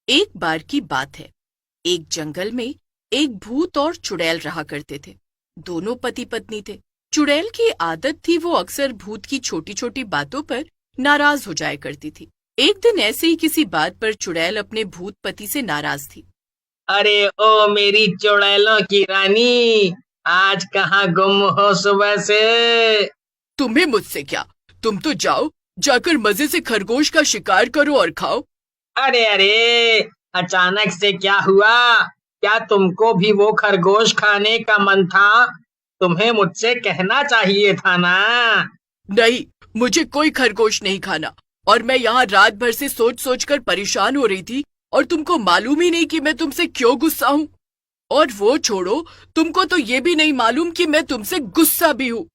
एक बार की बात है। एक जंगल में एक भूत और चुड़ैल रहा करते थे। दोनों पति पत्नी थे। चुड़ैल की आदत थी वो अक्सर भूत की छोटी छोटी बातों पर नाराज हो जाया करती थी। एक दिन ऐसे ही किसी बात पर चुड़ैल अपने भूत पति से नाराज थी। अरे ओ मेरी चुड़ैलों की रानी, आज कहाँ गुम हो सुबह से? तुम्हें मुझसे क्या? तुम तो जाओ, जाकर मजे से खरगोश का शिकार करो और खाओ। अरे अरे, अचानक से क्या हुआ? क्या तुमको भी वो खरगोश खाने का मन था? तुम्हें मुझसे कहना चाहिए था ना। नहीं, मुझे कोई खरगोश नहीं खाना। और मैं यहाँ रात भर से सोच सोच कर परेशान हो रही थी और तुमको मालूम ही नहीं कि मैं तुमसे क्यों गुस्सा हूँ। और वो छोड़ो, तुमको तो ये भी नहीं मालूम कि मैं तुमसे गुस्सा भी हूँ।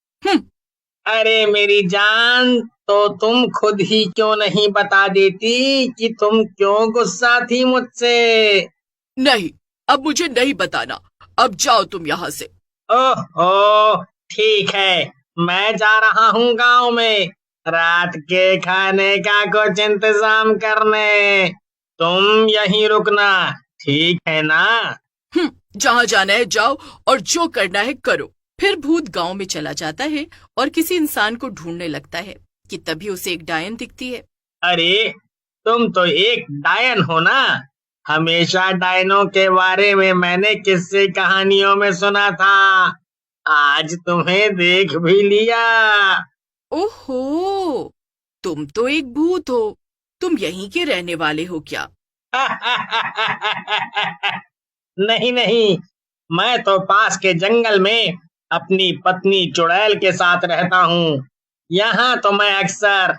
अरे मेरी जान, तो तुम खुद ही क्यों नहीं बता देती कि तुम क्यों गुस्सा थी मुझसे? नहीं, अब मुझे नहीं बताना। अब जाओ तुम यहाँ से। ओह ठीक है, मैं जा रहा हूँ गांव में रात के खाने का कुछ इंतजाम करने। तुम यहीं रुकना, ठीक है ना? जहाँ जाना है जाओ और जो करना है करो। फिर भूत गांव में चला जाता है और किसी इंसान को ढूंढने लगता है कि तभी उसे एक डायन दिखती है। अरे, तुम तो एक डायन हो ना? हमेशा डायनों के बारे में मैंने किस्से कहानियों में सुना था। आज तुम्हें देख भी लिया। ओहो, तुम तो एक भूत हो। तुम यहीं के रहने वाले हो क्या? नहीं नहीं, मैं तो पास के जंगल में अपनी पत्नी चुड़ैल के साथ रहता हूँ। यहाँ तो मैं अक्सर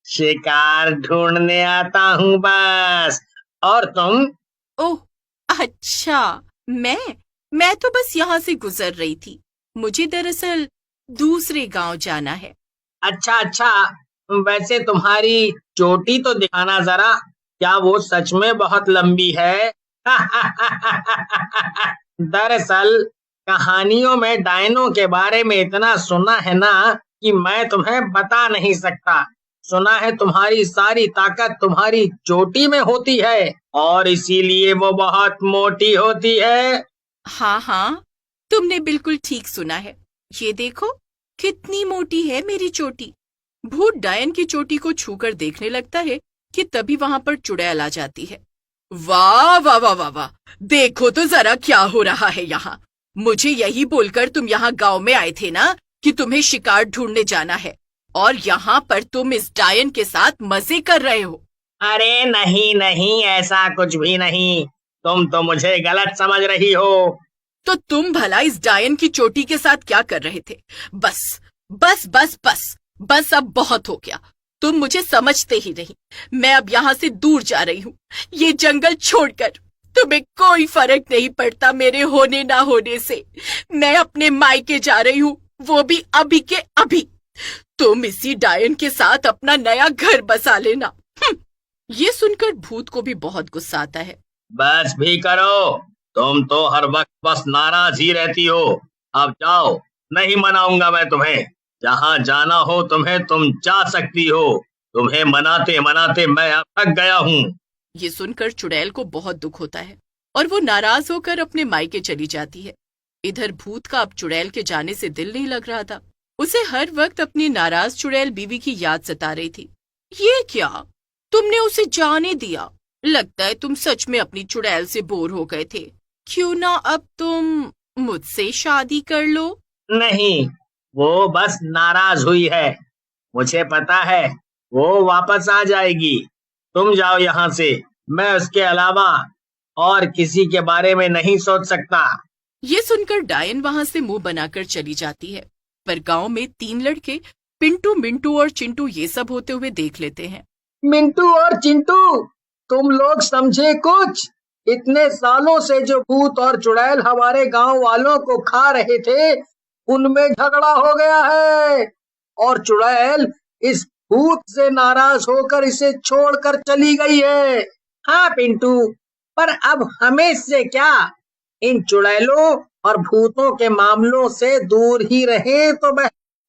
शिकार ढूंढने आता हूँ बस। और तुम? ओह, अच्छा। मैं मैं तो बस यहाँ से गुजर रही थी। मुझे दरअसल दूसरे गांव जाना है। अच्छा अच्छा, वैसे तुम्हारी चोटी तो दिखाना जरा। क्या वो सच में बहुत लंबी है? दरअसल कहानियों में डायनों के बारे में इतना सुना है ना कि मैं तुम्हें बता नहीं सकता। सुना है तुम्हारी सारी ताकत तुम्हारी चोटी में होती है और इसीलिए वो बहुत मोटी होती है। हाँ हाँ, तुमने बिल्कुल ठीक सुना है। ये देखो, कितनी मोटी है मेरी चोटी। भूत डायन की चोटी को छूकर देखने लगता है कि तभी वहां पर चुड़ैल आ जाती है। वाह वाह वाह वाह वाह! देखो तो जरा क्या हो रहा है यहाँ। मुझे यही बोलकर तुम यहाँ गांव में आए थे ना कि तुम्हें शिकार ढूंढने जाना है, और यहाँ पर तुम इस डायन के साथ मजे कर रहे हो। अरे नहीं नहीं, ऐसा कुछ भी नहीं। तुम तो मुझे गलत समझ रही हो। तो तुम भला इस डायन की चोटी के साथ क्या कर रहे थे? बस बस बस बस बस, अब बहुत हो गया। तुम मुझे समझते ही नहीं। मैं अब यहाँ से दूर जा रही हूँ, ये जंगल छोड़कर। तुम्हें कोई फर्क नहीं पड़ता मेरे होने ना होने से। मैं अपने मायके जा रही हूँ, वो भी अभी के अभी। तुम इसी डायन के साथ अपना नया घर बसा लेना। ये सुनकर भूत को भी बहुत गुस्सा आता है। बस भी करो, तुम तो हर वक्त बस नाराज ही रहती हो। अब जाओ, नहीं मनाऊंगा मैं तुम्हें। जहाँ जाना हो तुम्हें तुम जा सकती हो। तुम्हें मनाते मनाते मैं अब थक गया हूँ। ये सुनकर चुड़ैल को बहुत दुख होता है और वो नाराज होकर अपने मायके चली जाती है। इधर भूत का अब चुड़ैल के जाने से दिल नहीं लग रहा था। उसे हर वक्त अपनी नाराज चुड़ैल बीवी की याद सता रही थी। ये क्या, तुमने उसे जाने दिया? लगता है तुम सच में अपनी चुड़ैल से बोर हो गए थे। क्यों ना अब तुम मुझसे शादी कर लो? नहीं, वो बस नाराज हुई है। मुझे पता है वो वापस आ जाएगी। तुम जाओ यहाँ से। मैं उसके अलावा और किसी के बारे में नहीं सोच सकता। ये सुनकर डायन वहां से मुंह बनाकर चली जाती है। पर गांव में तीन लड़के पिंटू, मिंटू और चिंटू ये सब होते हुए देख लेते हैं। मिंटू और चिंटू, तुम लोग समझे कुछ? इतने सालों से जो भूत और चुड़ैल हमारे गांव वालों को खा रहे थे, उनमें झगड़ा हो गया है। और चुड़ैल इस भूत से नाराज होकर इसे छोड़कर चली गई है। हाँ पिंटू, पर अब हमें इससे क्या? इन चुड़ैलों और भूतों के मामलों से दूर ही रहें तो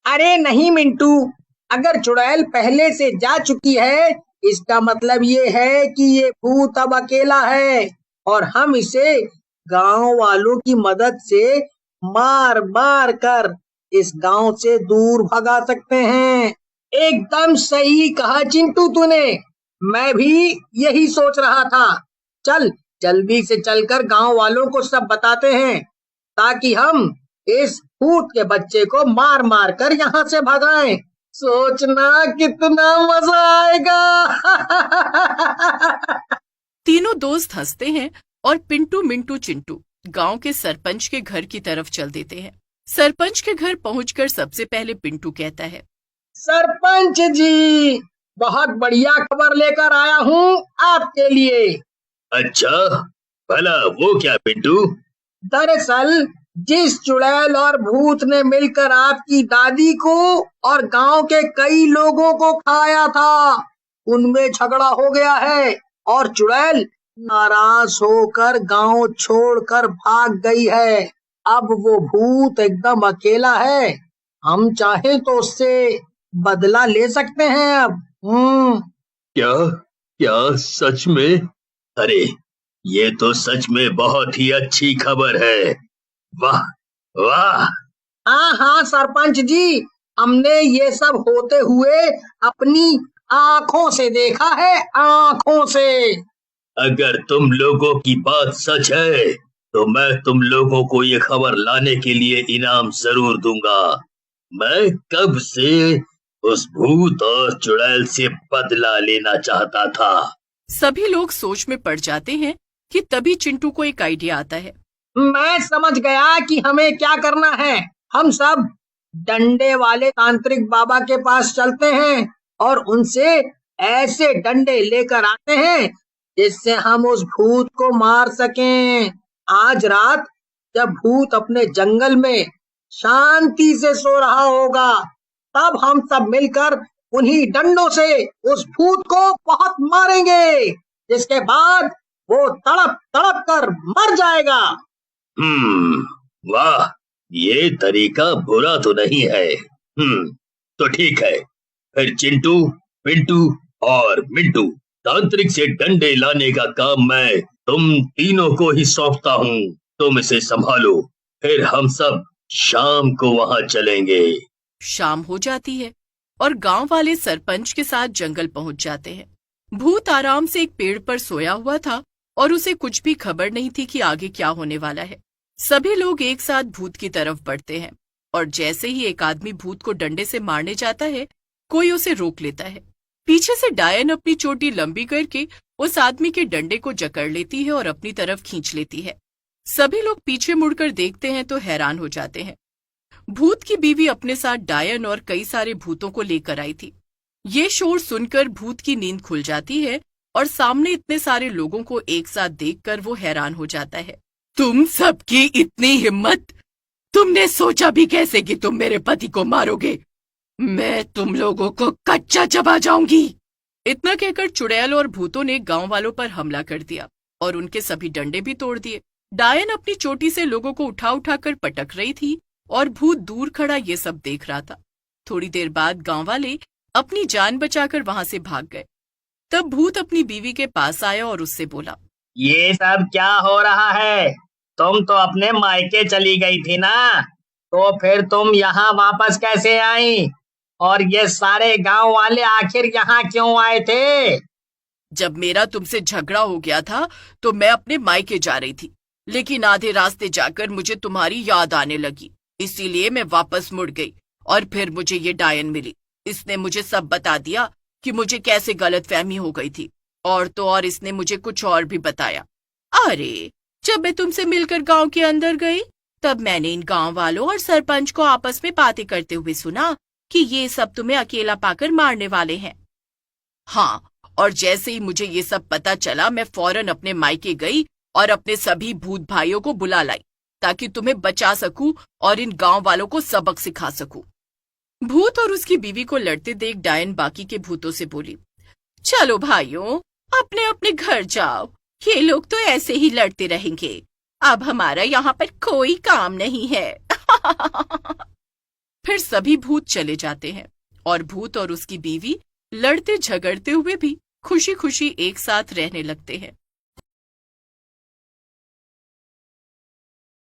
अरे नहीं मिंटू, अगर चुड़ैल पहले से जा चुकी है, इसका मतलब ये है कि ये भूत अब अकेला है और हम इसे गांव वालों की मदद से मार मार कर इस गांव से दूर भगा सकते हैं। एकदम सही कहा चिंटू तूने, मैं भी यही सोच रहा था। चल जल्दी से चलकर गांव वालों को सब बताते हैं ताकि हम इस भूत के बच्चे को मार मार कर यहाँ से भगाएं। सोचना कितना मजा आएगा। तीनों दोस्त हंसते हैं और पिंटू मिंटू चिंटू गांव के सरपंच के घर की तरफ चल देते हैं। सरपंच के घर पहुंचकर सबसे पहले पिंटू कहता है, सरपंच जी, बहुत बढ़िया खबर लेकर आया हूँ आपके लिए। अच्छा, भला वो क्या पिंटू? दरअसल जिस चुड़ैल और भूत ने मिलकर आपकी दादी को और गांव के कई लोगों को खाया था, उनमें झगड़ा हो गया है और चुड़ैल नाराज होकर गांव छोड़कर भाग गई है। अब वो भूत एकदम अकेला है, हम चाहें तो उससे बदला ले सकते हैं अब। क्या क्या सच में? अरे ये तो सच में बहुत ही अच्छी खबर है। वाह वाह। हाँ सरपंच जी, हमने ये सब होते हुए अपनी आंखों से देखा है, आंखों से। अगर तुम लोगों की बात सच है तो मैं तुम लोगों को ये खबर लाने के लिए इनाम जरूर दूंगा। मैं कब से उस भूत और चुड़ैल से बदला लेना चाहता था। सभी लोग सोच में पड़ जाते हैं कि तभी चिंटू को एक आइडिया आता है। मैं समझ गया कि हमें क्या करना है। हम सब डंडे वाले तांत्रिक बाबा के पास चलते हैं और उनसे ऐसे डंडे लेकर आते हैं जिससे हम उस भूत को मार सकें। आज रात जब भूत अपने जंगल में शांति से सो रहा होगा, तब हम सब मिलकर उन्हीं डंडों से उस भूत को बहुत मारेंगे, जिसके बाद वो तड़प तड़प कर मर जाएगा। वाह, ये तरीका बुरा तो नहीं है। तो ठीक है, फिर चिंटू, पिंटू और मिंटू, तांत्रिक से डंडे लाने का काम मैं तुम तीनों को ही सौंपता हूँ। तुम इसे संभालो, फिर हम सब शाम को वहाँ चलेंगे। शाम हो जाती है और गांव वाले सरपंच के साथ जंगल पहुंच जाते हैं। भूत आराम से एक पेड़ पर सोया हुआ था और उसे कुछ भी खबर नहीं थी कि आगे क्या होने वाला है। सभी लोग एक साथ भूत की तरफ बढ़ते हैं और जैसे ही एक आदमी भूत को डंडे से मारने जाता है, कोई उसे रोक लेता है। पीछे से डायन अपनी चोटी लंबी करके उस आदमी के डंडे को जकड़ लेती है और अपनी तरफ खींच लेती है। सभी लोग पीछे मुड़कर देखते हैं तो हैरान हो जाते हैं। भूत की बीवी अपने साथ डायन और कई सारे भूतों को लेकर आई थी। ये शोर सुनकर भूत की नींद खुल जाती है और सामने इतने सारे लोगों को एक साथ देखकर वो हैरान हो जाता है। तुम सबकी इतनी हिम्मत! तुमने सोचा भी कैसे कि तुम मेरे पति को मारोगे? मैं तुम लोगों को कच्चा चबा जाऊंगी। इतना कहकर चुड़ैल और भूतों ने गांव वालों पर हमला कर दिया और उनके सभी डंडे भी तोड़ दिए। डायन अपनी चोटी से लोगों को उठा उठाकर पटक रही थी और भूत दूर खड़ा ये सब देख रहा था। थोड़ी देर बाद गांव वाले अपनी जान बचाकर वहां से भाग गए। तब भूत अपनी बीवी के पास आया और उससे बोला, ये सब क्या हो रहा है? तुम तो अपने मायके चली गई थी ना, तो फिर तुम यहाँ वापस कैसे आई? और ये सारे गांव वाले आखिर यहाँ क्यों आए थे? जब मेरा तुमसे झगड़ा हो गया था तो मैं अपने मायके जा रही थी, लेकिन आधे रास्ते जाकर मुझे तुम्हारी याद आने लगी, इसीलिए मैं वापस मुड़ गई और फिर मुझे ये डायन मिली। इसने मुझे सब बता दिया कि मुझे कैसे गलतफहमी हो गई थी, और तो और इसने मुझे कुछ और भी बताया। अरे, जब मैं तुमसे मिलकर गांव के अंदर गई तब मैंने इन गांव वालों और सरपंच को आपस में बातें करते हुए सुना कि ये सब तुम्हें अकेला पाकर मारने वाले हैं। हाँ, और जैसे ही मुझे ये सब पता चला मैं फौरन अपने मायके गई और अपने सभी भूत भाइयों को बुला लाई ताकि तुम्हें बचा सकूं और इन गांव वालों को सबक सिखा सकूं। भूत और उसकी बीवी को लड़ते देख डायन बाकी के भूतों से बोली, चलो भाइयों, अपने अपने घर जाओ, ये लोग तो ऐसे ही लड़ते रहेंगे, अब हमारा यहाँ पर कोई काम नहीं है। फिर सभी भूत चले जाते हैं और भूत और उसकी बीवी लड़ते झगड़ते हुए भी खुशी खुशी एक साथ रहने लगते हैं।